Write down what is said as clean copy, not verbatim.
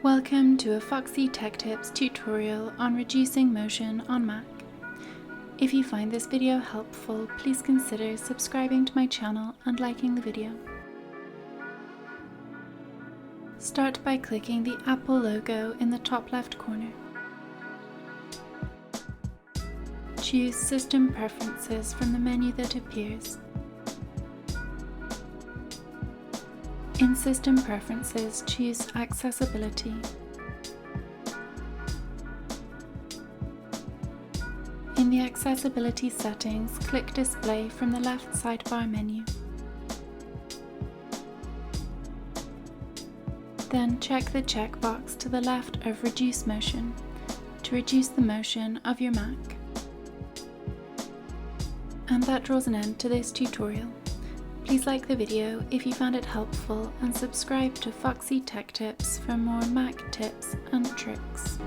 Welcome to a Foxy Tech Tips tutorial on reducing motion on Mac. If you find this video helpful, please consider subscribing to my channel and liking the video. Start by clicking the Apple logo in the top left corner. Choose System Preferences from the menu that appears. In System Preferences, choose Accessibility. In the Accessibility settings, click Display from the left sidebar menu. Then check the checkbox to the left of Reduce Motion to reduce the motion of your Mac. And that draws an end to this tutorial. Please like the video if you found it helpful and subscribe to Foxy Tech Tips for more Mac tips and tricks.